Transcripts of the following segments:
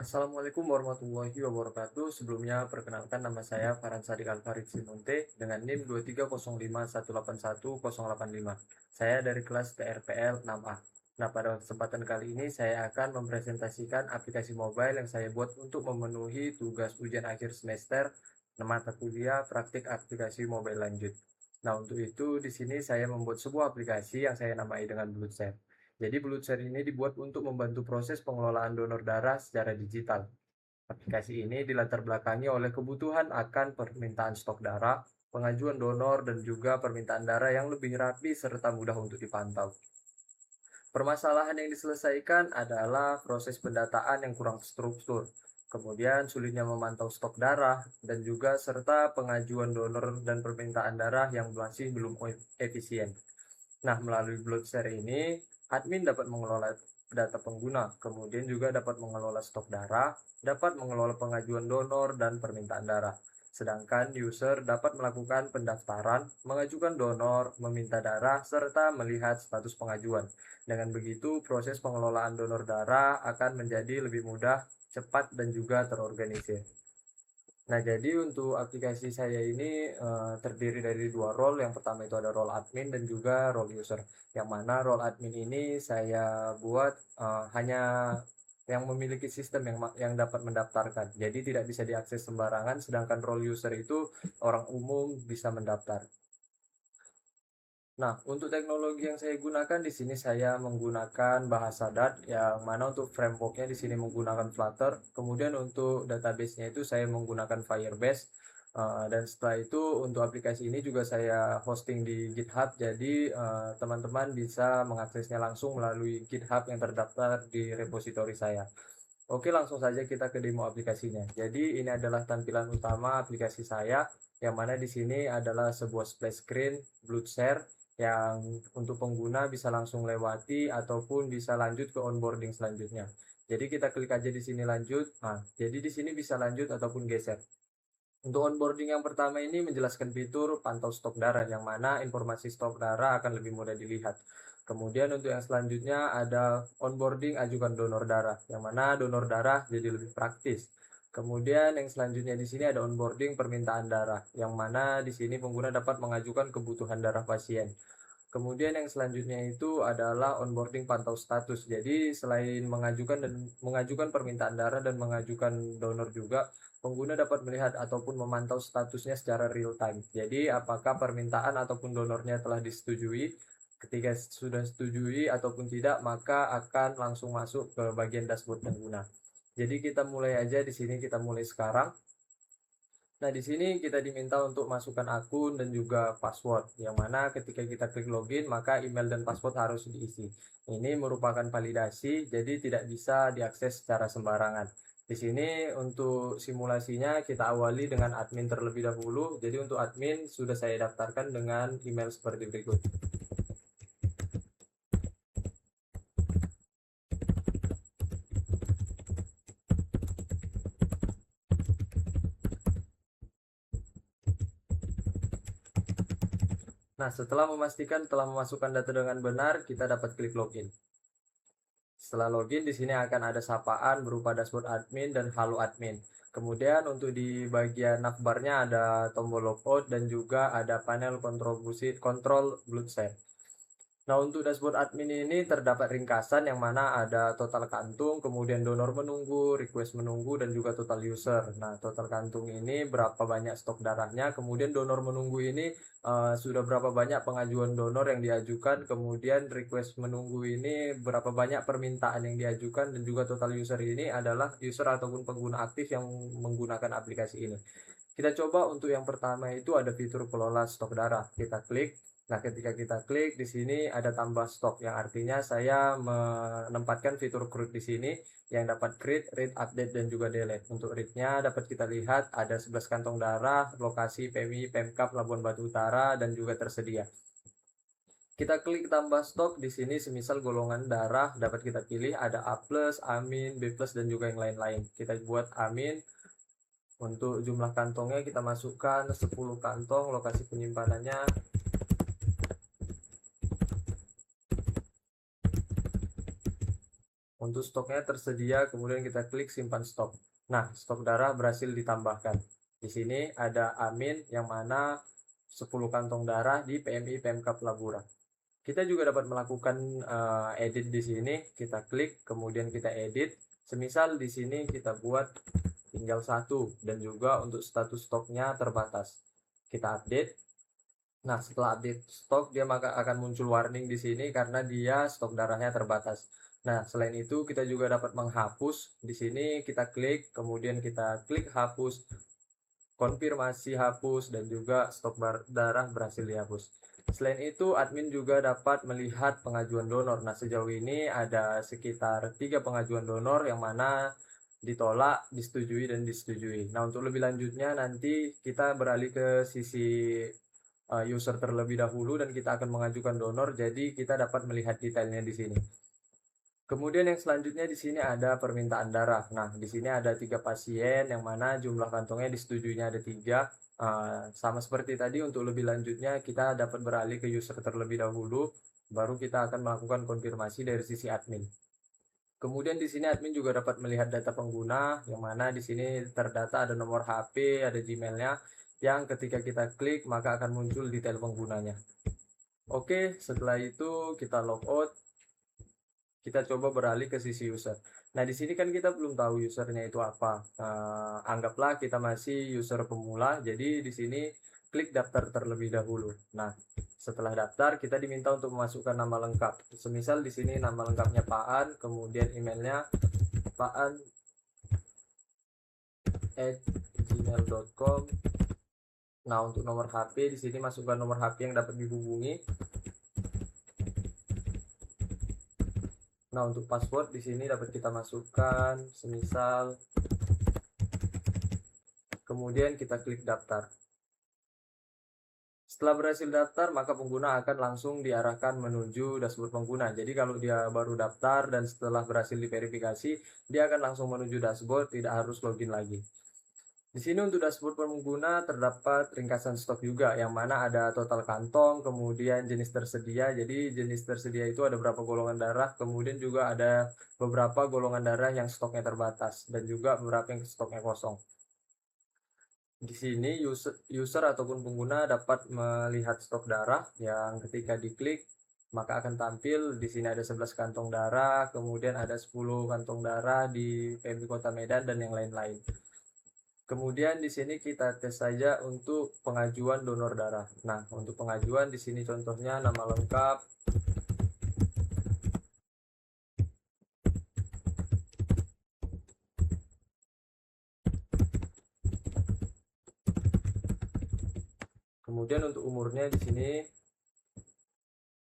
Assalamualaikum warahmatullahi wabarakatuh. Sebelumnya perkenalkan nama saya Farhan Sadik Alfarid Simunte dengan NIM 23051818085. Saya dari kelas TRPL 6A. Nah, pada kesempatan kali ini saya akan mempresentasikan aplikasi mobile yang saya buat untuk memenuhi tugas ujian akhir semester mata kuliah praktik aplikasi mobile lanjut. Nah, untuk itu di sini saya membuat sebuah aplikasi yang saya namai dengan BloodShare. Jadi BloodShare ini dibuat untuk membantu proses pengelolaan donor darah secara digital. Aplikasi ini dilatar belakangi oleh kebutuhan akan permintaan stok darah, pengajuan donor, dan juga permintaan darah yang lebih rapi serta mudah untuk dipantau. Permasalahan yang diselesaikan adalah proses pendataan yang kurang struktur, kemudian sulitnya memantau stok darah, dan juga serta pengajuan donor dan permintaan darah yang masih belum efisien. Nah, melalui BloodShare ini, admin dapat mengelola data pengguna, kemudian juga dapat mengelola stok darah, dapat mengelola pengajuan donor dan permintaan darah. Sedangkan user dapat melakukan pendaftaran, mengajukan donor, meminta darah, serta melihat status pengajuan. Dengan begitu, proses pengelolaan donor darah akan menjadi lebih mudah, cepat, dan juga terorganisir. Nah, jadi untuk aplikasi saya ini terdiri dari dua role. Yang pertama itu ada role admin dan juga role user. Yang mana role admin ini saya buat hanya yang memiliki sistem yang dapat mendaftarkan. Jadi tidak bisa diakses sembarangan, sedangkan role user itu orang umum bisa mendaftar. Nah, untuk teknologi yang saya gunakan di sini saya menggunakan bahasa Dart yang mana untuk frameworknya di sini menggunakan Flutter. Kemudian untuk database-nya itu saya menggunakan Firebase. Dan setelah itu untuk aplikasi ini juga saya hosting di GitHub. Jadi teman-teman bisa mengaksesnya langsung melalui GitHub yang terdaftar di repositori saya. Oke, langsung saja kita ke demo aplikasinya. Jadi ini adalah tampilan utama aplikasi saya, yang mana di sini adalah sebuah splash screen BloodShare yang untuk pengguna bisa langsung lewati ataupun bisa lanjut ke onboarding selanjutnya. Jadi kita klik aja di sini lanjut. Nah, jadi di sini bisa lanjut ataupun geser. Untuk onboarding yang pertama ini menjelaskan fitur pantau stok darah, yang mana informasi stok darah akan lebih mudah dilihat. Kemudian untuk yang selanjutnya ada onboarding ajukan donor darah, yang mana donor darah jadi lebih praktis. Kemudian yang selanjutnya di sini ada onboarding permintaan darah, yang mana di sini pengguna dapat mengajukan kebutuhan darah pasien. Kemudian yang selanjutnya itu adalah onboarding pantau status. Jadi selain mengajukan permintaan darah dan mengajukan donor juga, pengguna dapat melihat ataupun memantau statusnya secara real time. Jadi apakah permintaan ataupun donornya telah disetujui. Ketika sudah setujui ataupun tidak, maka akan langsung masuk ke bagian dashboard pengguna. Jadi kita mulai aja di sini, kita mulai sekarang. Nah, di sini kita diminta untuk masukkan akun dan juga password, yang mana ketika kita klik login, maka email dan password harus diisi. Ini merupakan validasi, jadi tidak bisa diakses secara sembarangan. Di sini untuk simulasinya kita awali dengan admin terlebih dahulu. Jadi untuk admin sudah saya daftarkan dengan email seperti berikut. Nah, setelah memastikan telah memasukkan data dengan benar, kita dapat klik login. Setelah login, di sini akan ada sapaan berupa dashboard admin dan halo admin. Kemudian untuk di bagian navbarnya ada tombol logout dan juga ada panel kontrol BloodShare. Nah, untuk dashboard admin ini terdapat ringkasan yang mana ada total kantung, kemudian donor menunggu, request menunggu, dan juga total user. Nah, total kantung ini berapa banyak stok darahnya, kemudian donor menunggu ini sudah berapa banyak pengajuan donor yang diajukan, kemudian request menunggu ini berapa banyak permintaan yang diajukan, dan juga total user ini adalah user ataupun pengguna aktif yang menggunakan aplikasi ini. Kita coba untuk yang pertama itu ada fitur kelola stok darah. Kita klik. Nah, ketika kita klik di sini ada tambah stok, yang artinya saya menempatkan fitur create di sini yang dapat create, read, update, dan juga delete. Untuk read-nya dapat kita lihat ada 11 kantong darah, lokasi PMI, Pemkap, Labuan Batu Utara, dan juga tersedia. Kita klik tambah stok di sini, semisal golongan darah dapat kita pilih ada A+, Amin, B+, dan juga yang lain-lain. Kita buat Amin. Untuk jumlah kantongnya kita masukkan 10 kantong, lokasi penyimpanannya Untuk stoknya tersedia, kemudian kita klik simpan stok. Nah, stok darah berhasil ditambahkan. Di sini ada amin yang mana 10 kantong darah di PMI PMK Pelabura. Kita juga dapat melakukan edit di sini. Kita klik, kemudian kita edit. Semisal di sini kita buat tinggal 1 dan juga untuk status stoknya terbatas. Kita update. Nah, setelah update stok, dia maka akan muncul warning di sini karena dia stok darahnya terbatas. Nah, selain itu kita juga dapat menghapus. Di sini kita klik, kemudian kita klik hapus, konfirmasi hapus, dan juga stok darah berhasil dihapus. Selain itu, admin juga dapat melihat pengajuan donor. Nah, sejauh ini ada sekitar 3 pengajuan donor yang mana ditolak, disetujui, dan disetujui. Nah, untuk lebih lanjutnya nanti kita beralih ke sisi user terlebih dahulu dan kita akan mengajukan donor, jadi kita dapat melihat detailnya di sini. Kemudian yang selanjutnya di sini ada permintaan darah. Nah, di sini ada 3 pasien yang mana jumlah kantongnya disetujuinya ada 3. Sama seperti tadi, untuk lebih lanjutnya kita dapat beralih ke user terlebih dahulu, baru kita akan melakukan konfirmasi dari sisi admin. Kemudian di sini admin juga dapat melihat data pengguna, yang mana di sini terdata ada nomor HP, ada Gmailnya, yang ketika kita klik maka akan muncul detail penggunanya. Oke, setelah itu kita logout. Kita coba beralih ke sisi user. Nah, di sini kan kita belum tahu usernya itu apa. Anggaplah kita masih user pemula, jadi di sini klik daftar terlebih dahulu. Nah, setelah daftar kita diminta untuk memasukkan nama lengkap. Semisal di sini nama lengkapnya Paan, kemudian emailnya paan@gmail.com. Nah, untuk nomor HP di sini masukkan nomor HP yang dapat dihubungi. Nah, untuk password di sini dapat kita masukkan semisal, kemudian kita klik daftar. Setelah berhasil daftar, maka pengguna akan langsung diarahkan menuju dashboard pengguna. Jadi kalau dia baru daftar dan setelah berhasil diverifikasi, dia akan langsung menuju dashboard, tidak harus login lagi. Di sini untuk dashboard pengguna terdapat ringkasan stok juga, yang mana ada total kantong, kemudian jenis tersedia. Jadi jenis tersedia itu ada berapa golongan darah, kemudian juga ada beberapa golongan darah yang stoknya terbatas, dan juga beberapa yang stoknya kosong. Di sini user ataupun pengguna dapat melihat stok darah yang ketika diklik maka akan tampil di sini ada 11 kantong darah, kemudian ada 10 kantong darah di PMI Kota Medan dan yang lain-lain. Kemudian di sini kita tes saja untuk pengajuan donor darah. Nah, untuk pengajuan di sini contohnya nama lengkap, kemudian untuk umurnya di sini,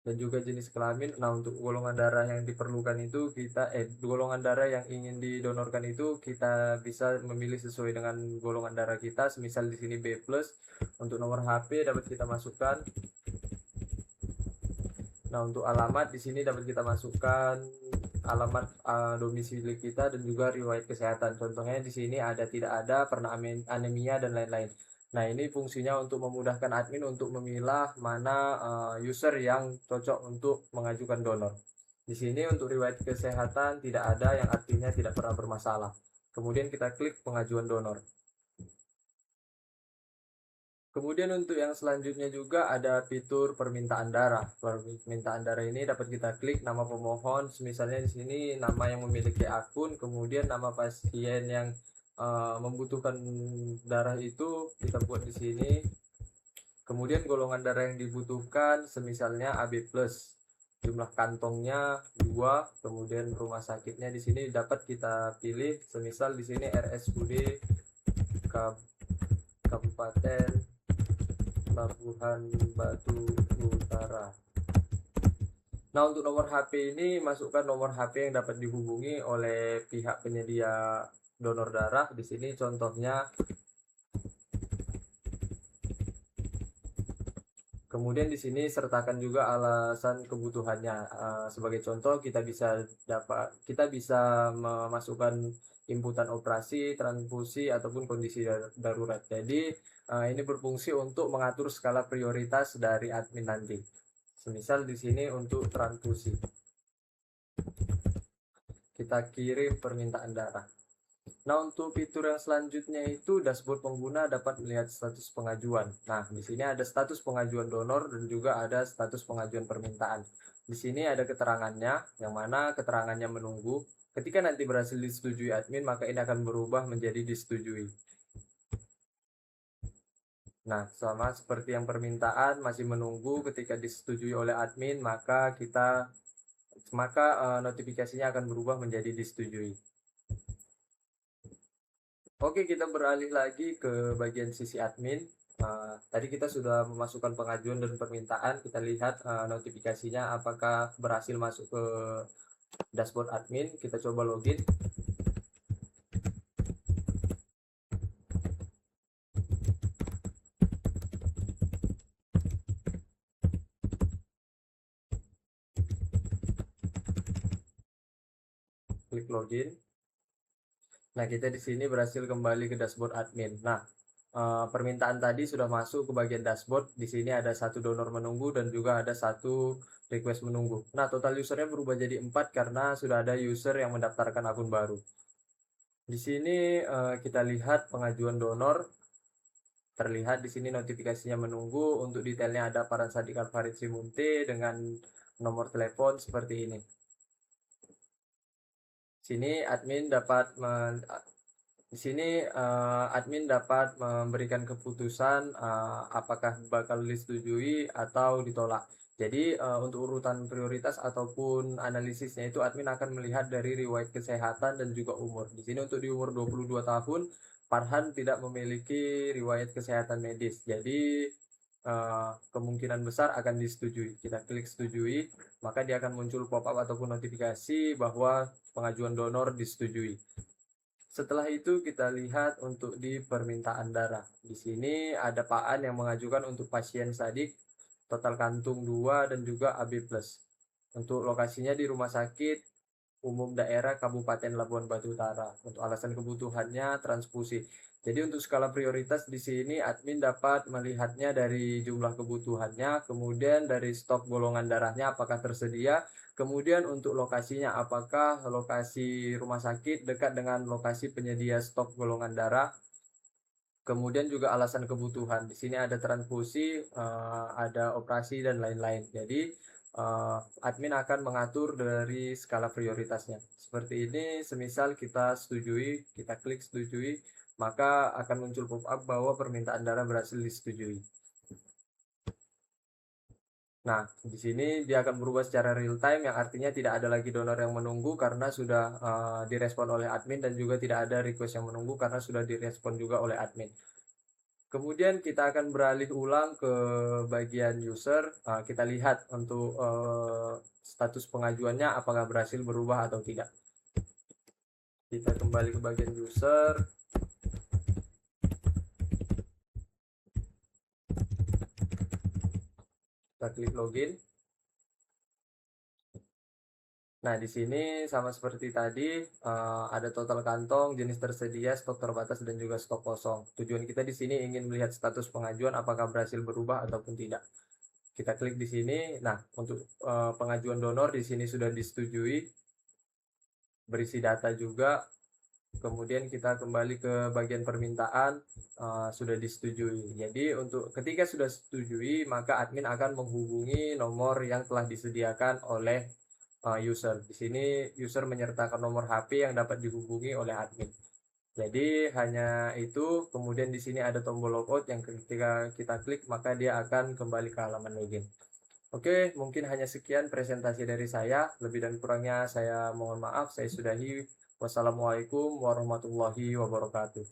dan juga jenis kelamin. Nah, untuk golongan darah yang diperlukan itu golongan darah yang ingin didonorkan itu kita bisa memilih sesuai dengan golongan darah kita. Semisal di sini B+. Untuk nomor HP dapat kita masukkan. Nah, untuk alamat di sini dapat kita masukkan alamat domisili kita dan juga riwayat kesehatan. Contohnya di sini ada, tidak ada, pernah anemia dan lain-lain. Nah, ini fungsinya untuk memudahkan admin untuk memilah mana user yang cocok untuk mengajukan donor. Di sini untuk riwayat kesehatan tidak ada, yang artinya tidak pernah bermasalah. Kemudian kita klik pengajuan donor. Kemudian untuk yang selanjutnya juga ada fitur permintaan darah. Permintaan darah ini dapat kita klik nama pemohon, misalnya di sini nama yang memiliki akun, kemudian nama pasien yang membutuhkan darah itu kita buat di sini. Kemudian golongan darah yang dibutuhkan semisalnya AB+. Jumlah kantongnya 2, kemudian rumah sakitnya di sini dapat kita pilih, semisal di sini RSUD Kabupaten Labuhan Batu Utara. Nah, untuk nomor HP ini masukkan nomor HP yang dapat dihubungi oleh pihak penyedia donor darah. Di sini contohnya. Kemudian di sini sertakan juga alasan kebutuhannya. Sebagai contoh kita bisa memasukkan inputan operasi, transfusi ataupun kondisi darurat. Jadi ini berfungsi untuk mengatur skala prioritas dari admin nanti. Semisal di sini untuk transfusi. kita kirim permintaan darah. Nah, untuk fitur yang selanjutnya itu dashboard pengguna dapat melihat status pengajuan. Nah, di sini ada status pengajuan donor dan juga ada status pengajuan permintaan. Di sini ada keterangannya, yang mana keterangannya menunggu. Ketika nanti berhasil disetujui admin, maka ini akan berubah menjadi disetujui. Nah, sama seperti yang permintaan masih menunggu, ketika disetujui oleh admin, maka notifikasinya akan berubah menjadi disetujui. Oke, kita beralih lagi ke bagian sisi admin. Tadi kita sudah memasukkan pengajuan dan permintaan. Kita lihat notifikasinya apakah berhasil masuk ke dashboard admin. Kita coba login. Klik login. Nah, kita di sini berhasil kembali ke dashboard admin. Nah, permintaan tadi sudah masuk ke bagian dashboard. Di sini ada satu donor menunggu dan juga ada satu request menunggu. Nah, total usernya berubah jadi 4 karena sudah ada user yang mendaftarkan akun baru. Di sini kita lihat pengajuan donor. Terlihat di sini notifikasinya menunggu. Untuk detailnya ada Farhan Sadiq Alfarid Simunte dengan nomor telepon seperti ini. Sini admin dapat admin dapat memberikan keputusan apakah bakal disetujui atau ditolak. Jadi untuk urutan prioritas ataupun analisisnya itu admin akan melihat dari riwayat kesehatan dan juga umur. Di sini untuk di umur 22 tahun, Farhan tidak memiliki riwayat kesehatan medis. Jadi kemungkinan besar akan disetujui. Kita klik setujui, maka dia akan muncul pop-up ataupun notifikasi bahwa pengajuan donor disetujui. Setelah itu kita lihat untuk di permintaan darah. Di sini ada Pak An yang mengajukan untuk pasien Sadik, total kantung 2 dan juga AB+. Untuk lokasinya di Rumah Sakit Umum Daerah Kabupaten Labuan Batu Utara. Untuk alasan kebutuhannya transfusi. Jadi untuk skala prioritas di sini admin dapat melihatnya dari jumlah kebutuhannya, kemudian dari stok golongan darahnya apakah tersedia, kemudian untuk lokasinya apakah lokasi rumah sakit dekat dengan lokasi penyedia stok golongan darah, kemudian juga alasan kebutuhan. Di sini ada transfusi, ada operasi dan lain-lain. Jadi admin akan mengatur dari skala prioritasnya. Seperti ini, semisal kita setujui, kita klik setujui, maka akan muncul pop-up bahwa permintaan darah berhasil disetujui. Nah, di sini dia akan berubah secara real time, yang artinya tidak ada lagi donor yang menunggu karena sudah direspon oleh admin, dan juga tidak ada request yang menunggu karena sudah direspon juga oleh admin. Kemudian kita akan beralih ulang ke bagian user. Kita lihat untuk status pengajuannya apakah berhasil berubah atau tidak. Kita kembali ke bagian user. Kita klik login. Nah, di sini sama seperti tadi, ada total kantong, jenis tersedia, stok terbatas, dan juga stok kosong. Tujuan kita di sini ingin melihat status pengajuan apakah berhasil berubah ataupun tidak. Kita klik di sini. Nah, untuk pengajuan donor di sini sudah disetujui, berisi data juga. Kemudian kita kembali ke bagian permintaan, sudah disetujui. Jadi untuk ketika sudah setujui, maka admin akan menghubungi nomor yang telah disediakan oleh user. Di sini user menyertakan nomor HP yang dapat dihubungi oleh admin. Jadi hanya itu. Kemudian di sini ada tombol logout yang ketika kita klik maka dia akan kembali ke halaman login. Oke, mungkin hanya sekian presentasi dari saya. Lebih dan kurangnya saya mohon maaf. Saya sudahi. Wassalamualaikum warahmatullahi wabarakatuh.